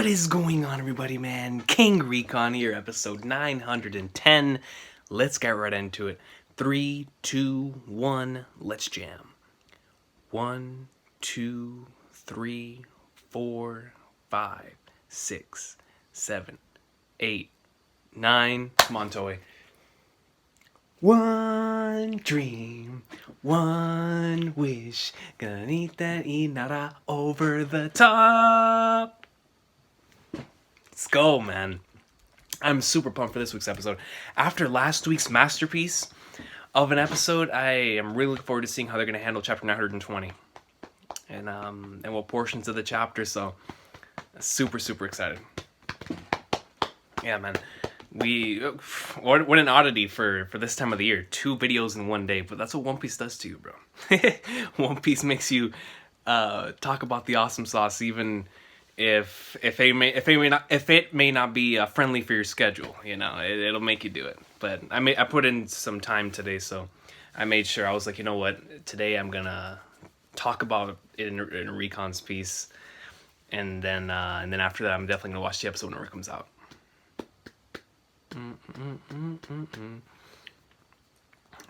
What is going on, everybody, man? King Recon here, episode 910. Let's get right into it. 3, 2, 1, let's jam. 1, 2, 3, 4, 5, 6, 7, 8, 9. Come on, Toei. One dream, one wish, gonna need that inara over the top. Let's go, man. I'm super pumped for this week's episode. After last week's masterpiece of an episode, I am really looking forward to seeing how they're going to handle chapter 920 and what portions of the chapter. So, super excited. Yeah, man. What an oddity for this time of the year. 2 videos in one day, but that's what One Piece does to you, bro. One Piece makes you talk about the awesome sauce, even if it may not be friendly for your schedule. You know, it'll make you do it. But I put in some time today, so I made sure. I was like, you know what, today I'm gonna talk about it in a Recon's piece, and then after that, I'm definitely gonna watch the episode whenever it comes out.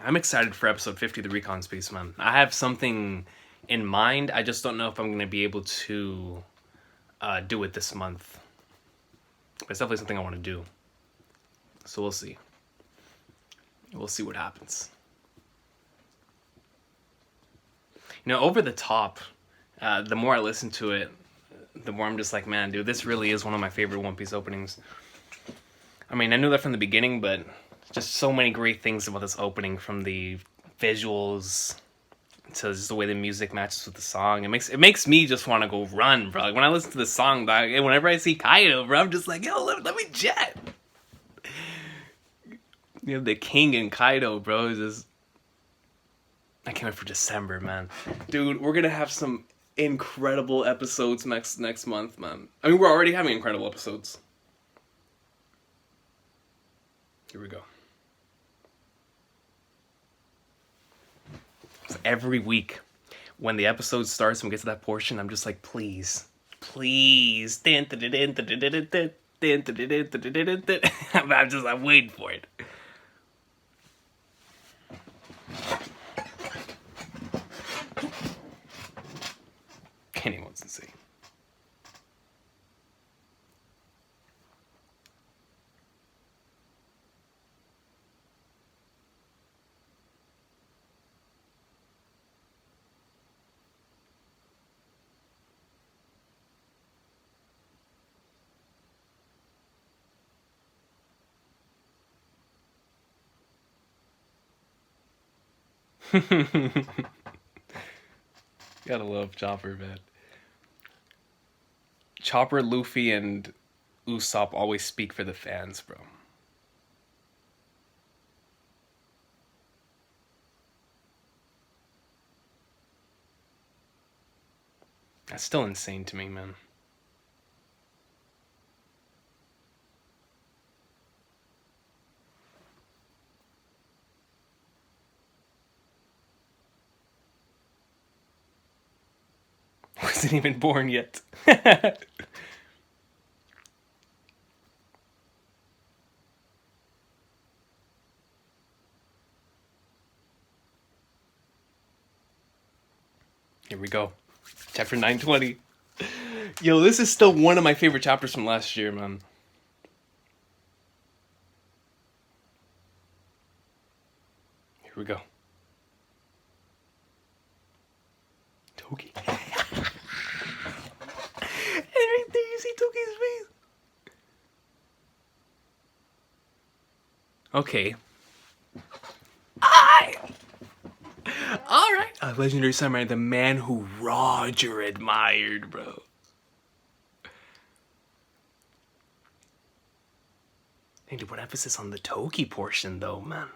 I'm excited for episode 50 of the Recon's piece, man. I have something in mind. I just don't know if I'm gonna be able to do it this month. But it's definitely something I want to do. So we'll see. We'll see what happens. You know, Over the Top, the more I listen to it, the more I'm just like, man, dude, this really is one of my favorite One Piece openings. I mean, I knew that from the beginning, but just so many great things about this opening, from the visuals to just the way the music matches with the song. It makes me just want to go run, bro. Like, when I listen to the song, dog, whenever I see Kaido, bro, I'm just like, yo, let me jet. You know, the King and Kaido, bro, is just... I can't wait for December, man. Dude, we're gonna have some incredible episodes next month, man. I mean, we're already having incredible episodes. Here we go. So every week, when the episode starts and we get to that portion, I'm just like, please. I'm waiting for it. Kenny wants to see. Gotta love Chopper, man. Chopper, Luffy, and Usopp always speak for the fans, bro. That's still insane to me, man. Wasn't even born yet. Here we go. Chapter 920. Yo, this is still one of my favorite chapters from last year, man. Here we go. Toki. And right there you see Toki's face. Okay. Alright. A legendary samurai, the man who Roger admired, bro. I need to put emphasis on the Toki portion, though, man.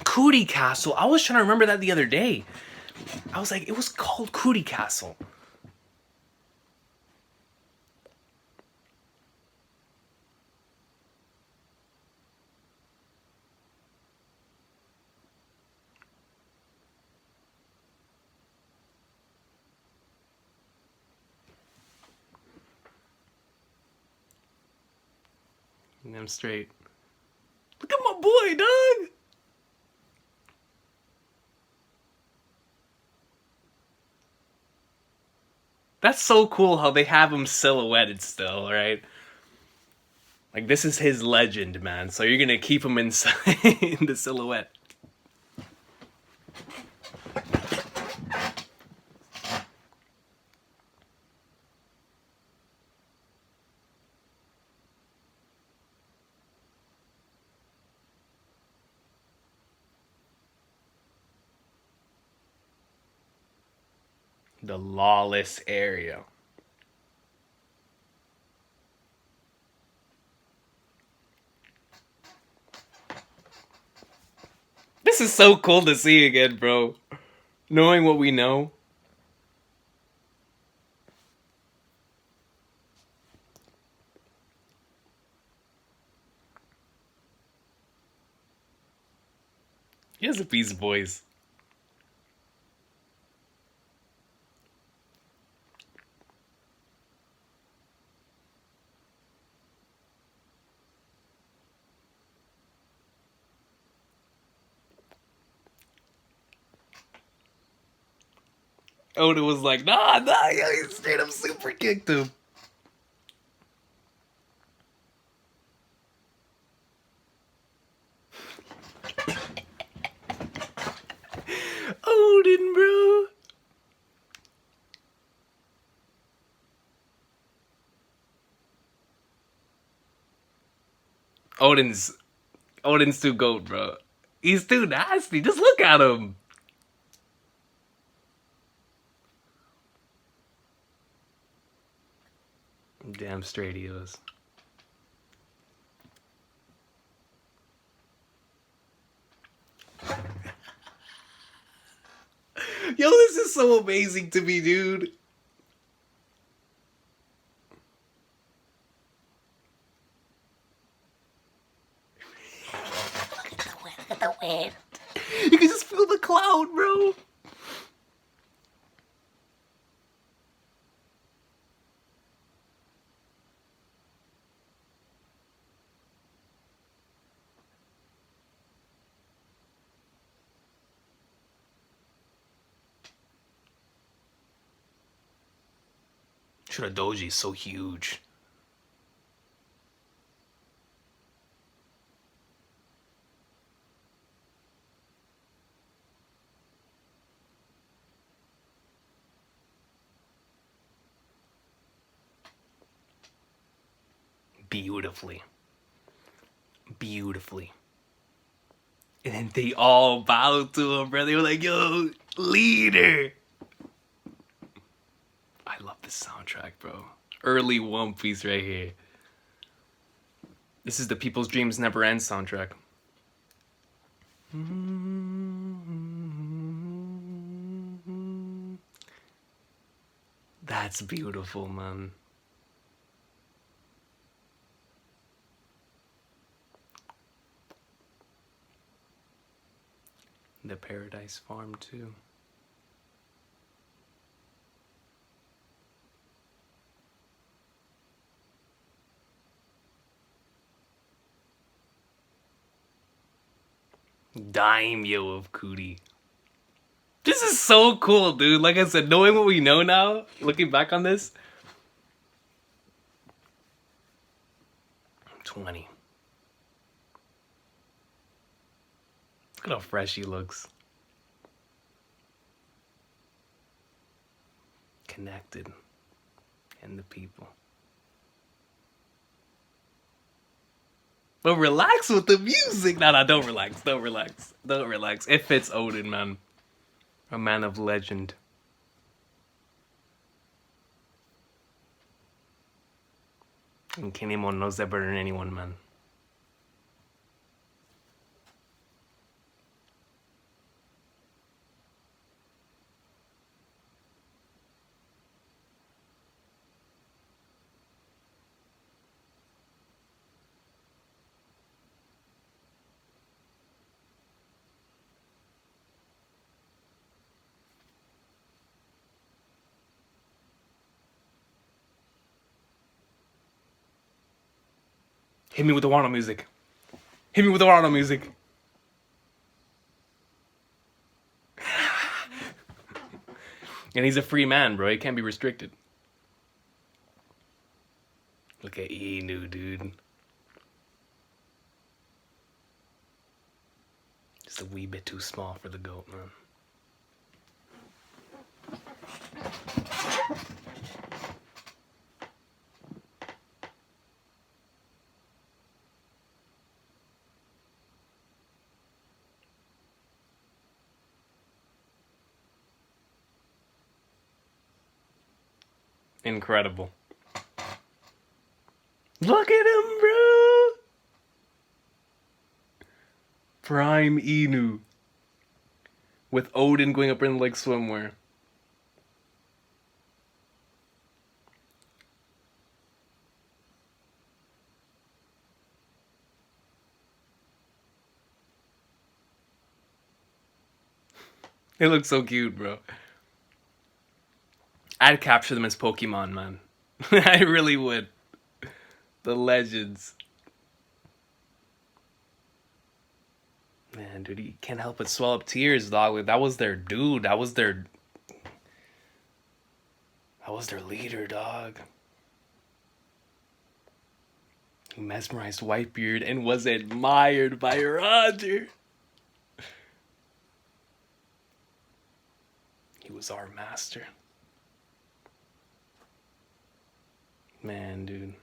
Cootie Castle. I was trying to remember that the other day. I was like, it was called Cootie Castle. I'm straight. Look at my boy, dog. That's so cool how they have him silhouetted still, right? Like, this is his legend, man. So you're gonna keep him inside in the silhouette. The lawless area. This is so cool to see again, bro. Knowing what we know. He has a piece of voice. Oda was like, nah, yo, he straight up super kicked him. Odin, bro. Odin's too goat, bro. He's too nasty. Just look at him. Damn straight he was. Yo, this is so amazing to me, dude. Look at the wind. You can just feel the cloud, bro. Shuradoji is so huge. Beautifully. Beautifully. And then they all bowed to him, bro. They were like, yo, leader. I love this soundtrack, bro. Early One Piece right here. This is the People's Dreams Never End soundtrack. That's beautiful, man. The Paradise Farm, too. Daimyo of Kuti. This is so cool, dude. Like I said, knowing what we know now, looking back on this. 20. Look at how fresh he looks. Connected. And the people. But relax with the music. Nah, don't relax. Don't relax. Don't relax. It fits Odin, man. A man of legend. And Kinemon knows that better than anyone, man. Hit me with the Wano music. Hit me with the Wano music. And he's a free man, bro. He can't be restricted. Look at Inu, dude. Just a wee bit too small for the goat, man. Incredible. Look at him, bro! Prime Inu. With Oden going up in like swimwear. They look so cute, bro. I'd capture them as Pokemon, man. I really would. The legends. Man, dude, you can't help but swell up tears, dog. That was their dude. That was their leader, dog. He mesmerized Whitebeard and was admired by Roger. He was our master. Man, dude.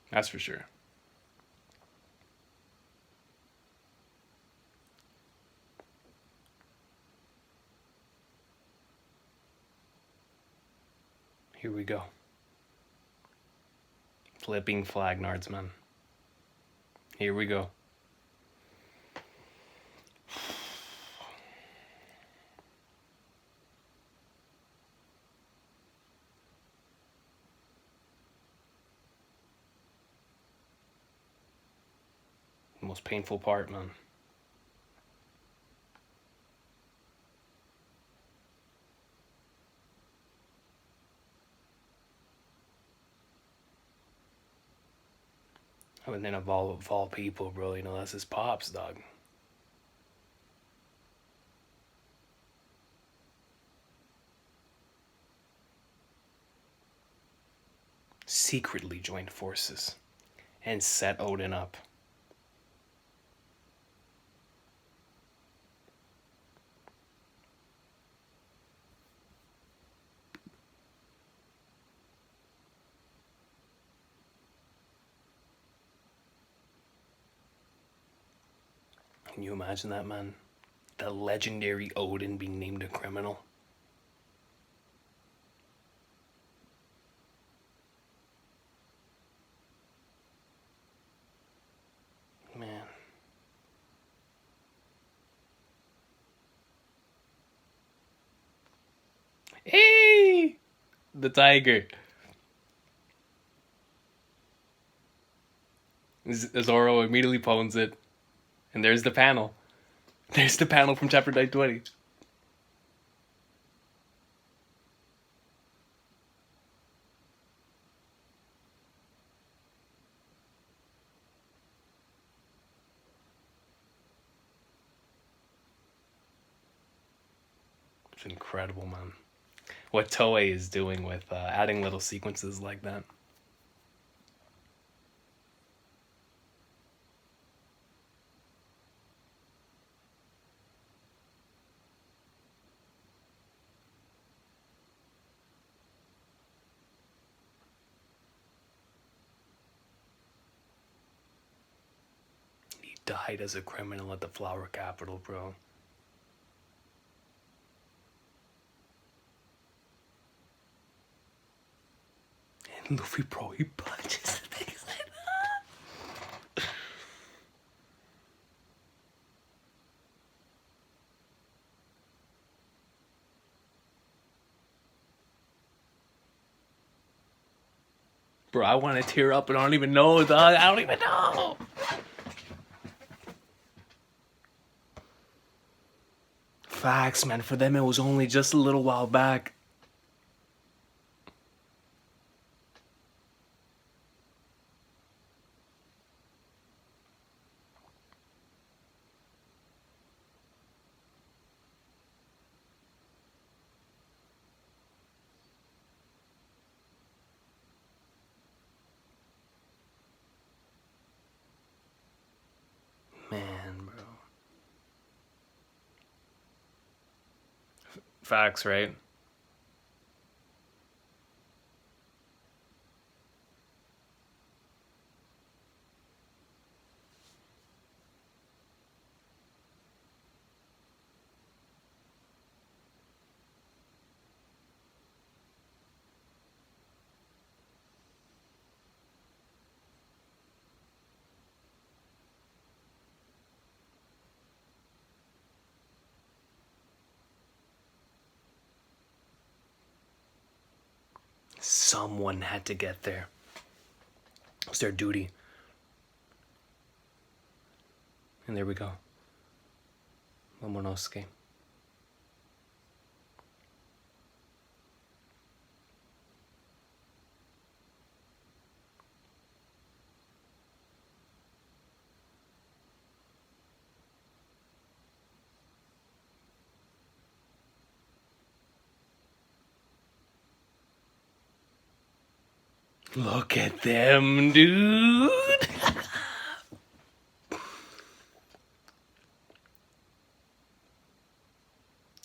That's for sure. Here we go. Flipping Flagnards, man. Here we go. Most painful part, man. And then of all people, bro, you know, that's his pops, dog. Secretly joined forces and set Oden up. Can you imagine that, man? The legendary Oden being named a criminal. Man. Hey! The tiger. Zoro immediately pawns it. And there's the panel. There's the panel from chapter 920. It's incredible, man. What Toei is doing with adding little sequences like that. He died as a criminal at the Flower Capital, bro. And Luffy, bro, he punches things like that. Bro, I want to tear up and I don't even know, dog. I don't even know. Facts, man. For them, it was only just a little while back. Facts, right? Someone had to get there. It's their duty. And there we go. Momonosuke. Look at them, dude.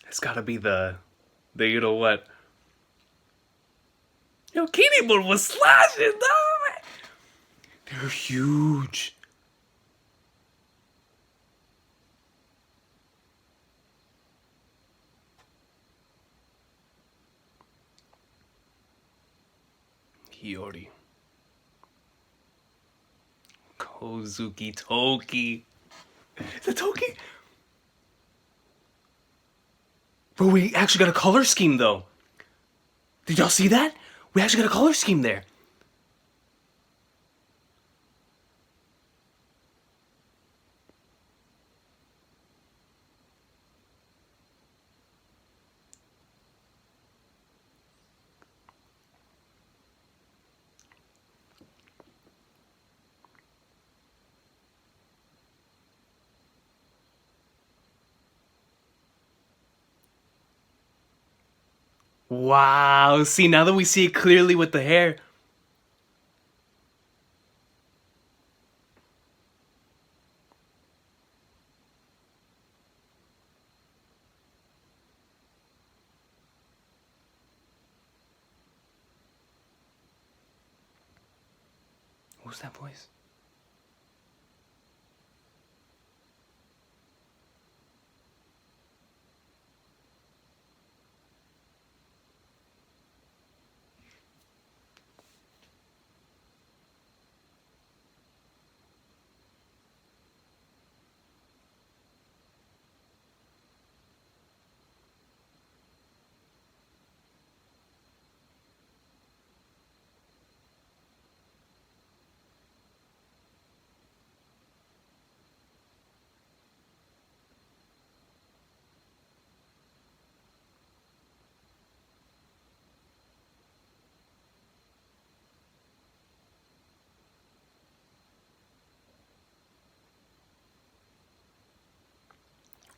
It's gotta be the you know what? Yo, Kinemon was slashing, dog. They're huge. Hiyori. Kozuki Toki. Is it Toki? Bro, we actually got a color scheme though. Did y'all see that? We actually got a color scheme there. Wow, see, now that we see it clearly with the hair. What was that voice?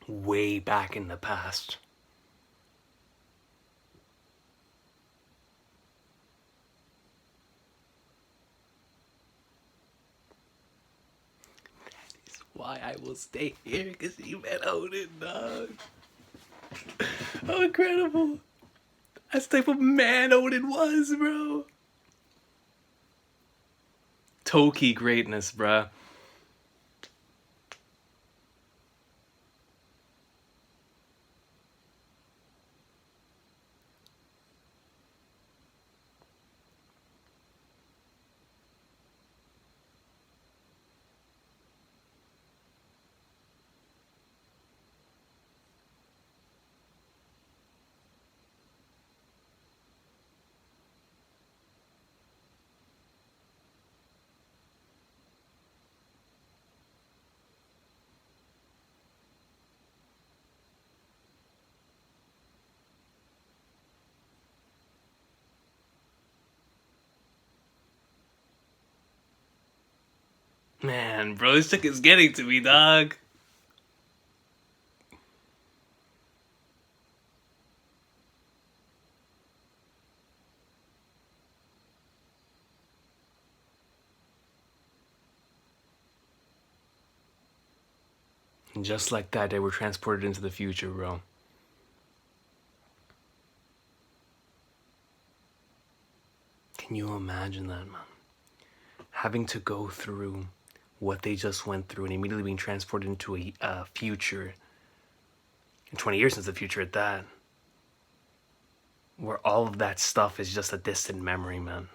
Way back in the past. That is why I will stay here, because you met Oden, dog. Oh, incredible. That's the type of man Oden was, bro. Toki greatness, bruh. Man, bro, this chick is getting to me, dog. And just like that, they were transported into the future, bro. Can you imagine that, man? Having to go through what they just went through and immediately being transported into a future, and 20 years into the future at that, where all of that stuff is just a distant memory, man.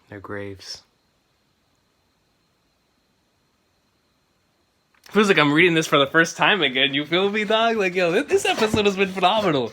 Their graves. Feels like I'm reading this for the first time again. You feel me, dog? Like, yo, this episode has been phenomenal.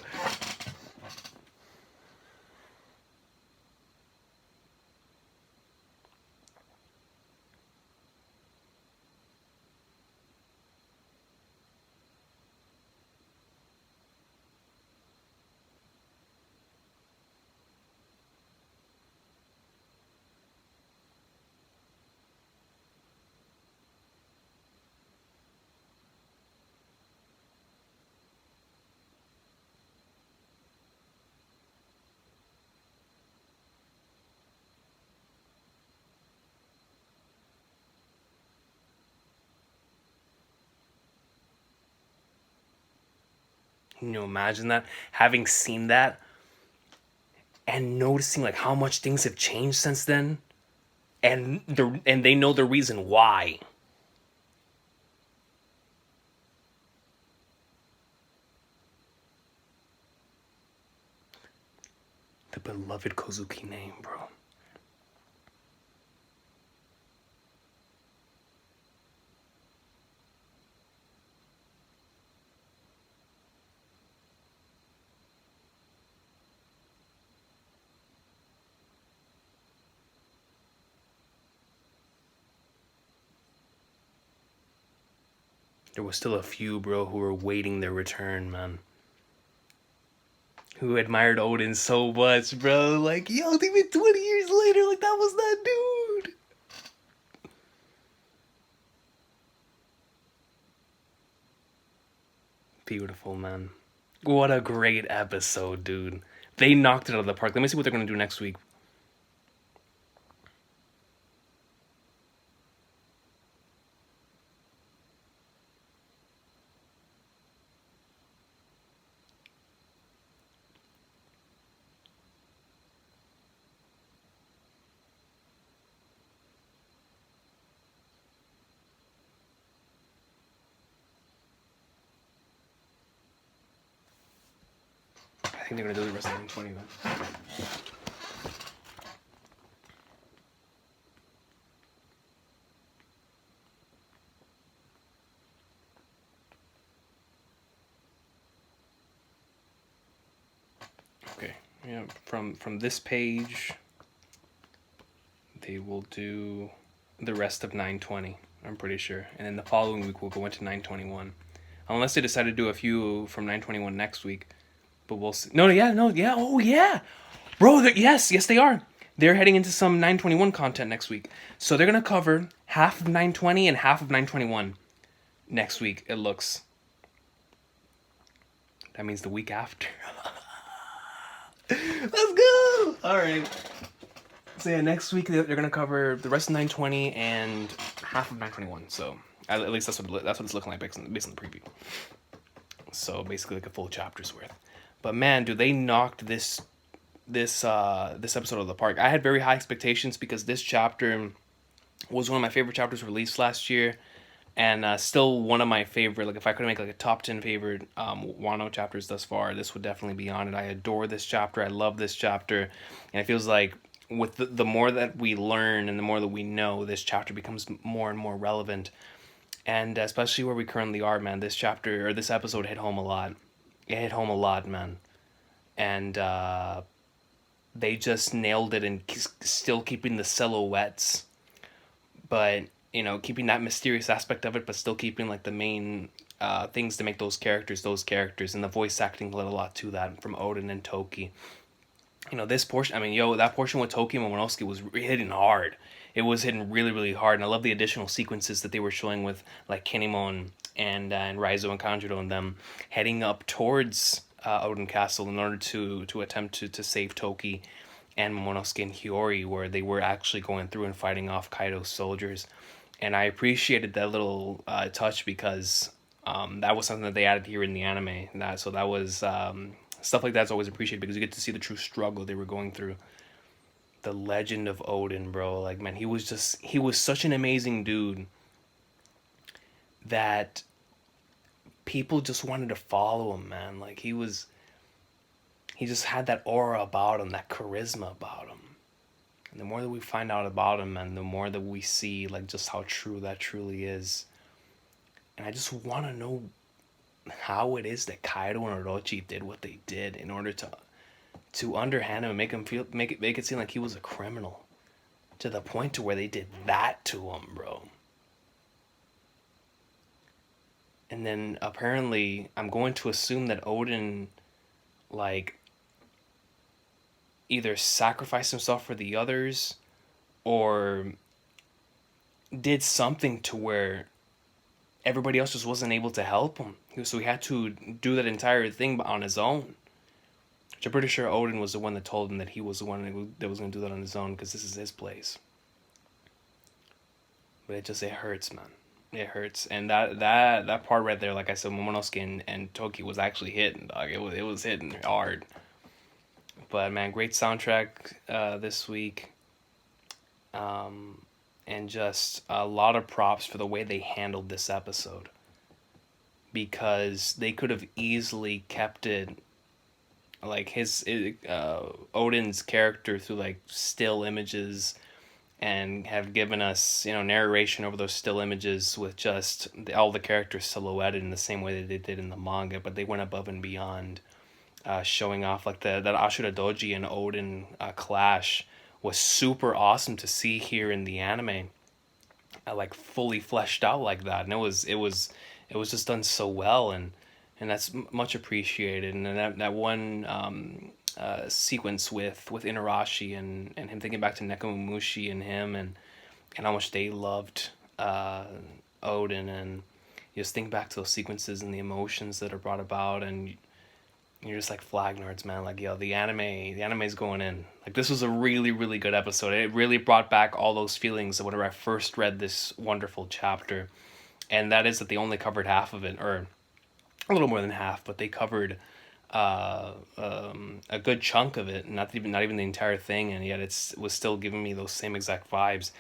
Can you imagine that? Having seen that and noticing like how much things have changed since then, and they know the reason why. The beloved Kozuki name, bro. There was still a few, bro, who were waiting their return, man. Who admired Oden so much, bro. Like, yo, even 20 years later, like, that was that dude. Beautiful, man. What a great episode, dude. They knocked it out of the park. Let me see what they're going to do next week. I think they're going to do the rest of 920 then. Okay, yeah, from this page, they will do the rest of 920, I'm pretty sure. And then the following week we'll go into 921. Unless they decide to do a few from 921 next week. But we'll see. No, oh yeah. Bro, yes, they are. They're heading into some 921 content next week. So they're going to cover half of 920 and half of 921 next week, it looks. That means the week after. Let's go! Alright. So yeah, next week they're going to cover the rest of 920 and half of 921. So at least that's what it's looking like based on the preview. So basically like a full chapter's worth. But man, dude, they knocked this episode out of the park. I had very high expectations because this chapter was one of my favorite chapters released last year, and still one of my favorite. Like if I could make like a top 10 favorite Wano chapters thus far, this would definitely be on it. I adore this chapter. I love this chapter, and it feels like with the more that we learn and the more that we know, this chapter becomes more and more relevant. And especially where we currently are, man, this chapter or this episode hit home a lot. It hit home a lot, man. And they just nailed it and still keeping the silhouettes, but, you know, keeping that mysterious aspect of it, but still keeping, like, the main things to make those characters, and the voice acting led a lot to that from Oden and Toki. This portion, I mean, that portion with Toki and Momonosuke was hitting hard. It was hitting really, really hard, and I love the additional sequences that they were showing with like Kinemon and Raizo and Kanjuro and them heading up towards Oden Castle in order to attempt to save Toki and Momonosuke and Hiyori, where they were actually going through and fighting off Kaido's soldiers. And I appreciated that little touch because that was something that they added here in the anime. That was stuff like that's always appreciated because you get to see the true struggle they were going through. The legend of Oden, bro. Like, man, he was such an amazing dude that people just wanted to follow him, man. Like, he just had that aura about him, that charisma about him. And the more that we find out about him, and the more that we see, like, just how true that truly is. And I just want to know how it is that Kaido and Orochi did what they did in order to underhand him and make it seem like he was a criminal, to the point to where they did that to him, bro. And then apparently, I'm going to assume that Oden, like, either sacrificed himself for the others or did something to where everybody else just wasn't able to help him. So he had to do that entire thing on his own. Which I'm pretty sure Oden was the one that told him that he was the one that was going to do that on his own because this is his place. But it hurts, man. It hurts. And that part right there, like I said, Momonosuke and Toki was actually hitting, dog. It was hitting hard. But man, great soundtrack this week. And just a lot of props for the way they handled this episode. Because they could have easily kept it like Odin's character through like still images and have given us, narration over those still images with just all the characters silhouetted in the same way that they did in the manga, but they went above and beyond, showing off like that Ashura Doji and Odin clash was super awesome to see here in the anime, like fully fleshed out like that, and it was just done so well, and that's much appreciated. And then that one sequence with Inarashi and him thinking back to Nekomamushi and him and how much they loved Odin, and you just think back to those sequences and the emotions that are brought about, and you're just like flag nerds, man. Like, yo, the anime's going in. Like, this was a really, really good episode. It really brought back all those feelings of whenever I first read this wonderful chapter. And that is that they only covered half of it, or a little more than half, but they covered a good chunk of it, not even the entire thing, and yet it was still giving me those same exact vibes.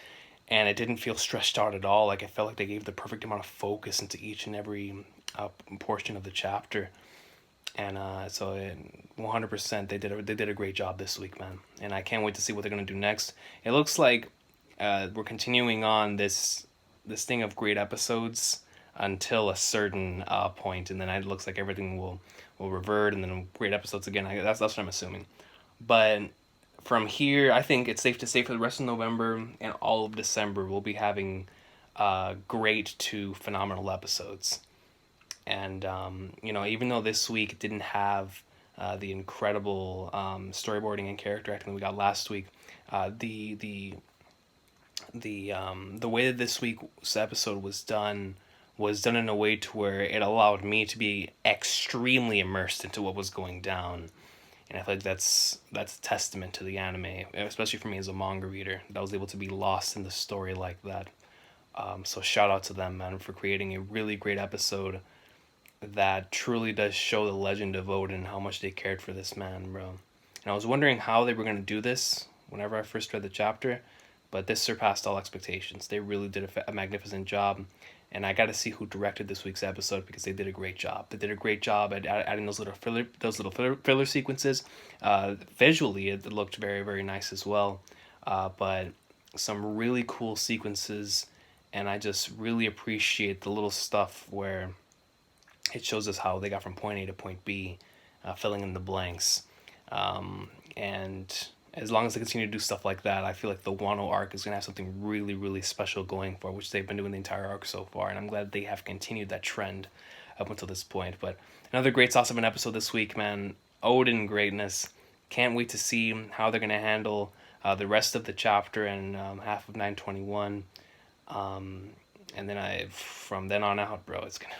And it didn't feel stretched out at all. Like, I felt like they gave the perfect amount of focus into each and every portion of the chapter. And so 100% they did a great job this week, man. And I can't wait to see what they're gonna do next. It looks like we're continuing on this thing of great episodes until a certain point, and then it looks like everything will revert, and then great episodes again. That's what I'm assuming. But from here, I think it's safe to say for the rest of November and all of December, we'll be having great to phenomenal episodes. And even though this week didn't have the incredible storyboarding and character acting that we got last week, the way that this week's episode was done in a way to where it allowed me to be extremely immersed into what was going down. And I feel like that's a testament to the anime, especially for me as a manga reader, that I was able to be lost in the story like that. So shout out to them, man, for creating a really great episode that truly does show the legend of Odin, how much they cared for this man, bro. And I was wondering how they were going to do this whenever I first read the chapter, but this surpassed all expectations. They really did a magnificent job, and I got to see who directed this week's episode because they did a great job. They did a great job at adding those little filler sequences. Visually, it looked very, very nice as well, but some really cool sequences, and I just really appreciate the little stuff where it shows us how they got from point A to point B, filling in the blanks. And as long as they continue to do stuff like that, I feel like the Wano arc is going to have something really, really special going for, which they've been doing the entire arc so far. And I'm glad they have continued that trend up until this point. But another great sauce of an episode this week, man. Oden greatness. Can't wait to see how they're going to handle the rest of the chapter and half of 921. And then from then on out, bro, it's gonna.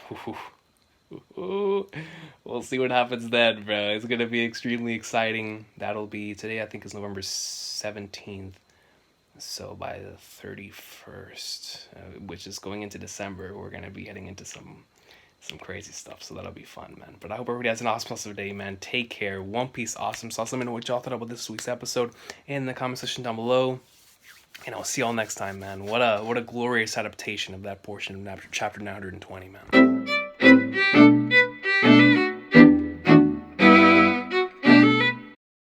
We'll see what happens then, bro. It's gonna be extremely exciting. That'll be today. I think is November 17th. So by the 31st, which is going into December, we're gonna be heading into some crazy stuff. So that'll be fun, man. But I hope everybody has an awesome day, man. Take care. One Piece awesome sauce. Let me know what y'all thought about this week's episode in the comment section down below. And I'll see y'all next time, man. What a glorious adaptation of that portion of chapter 920, man.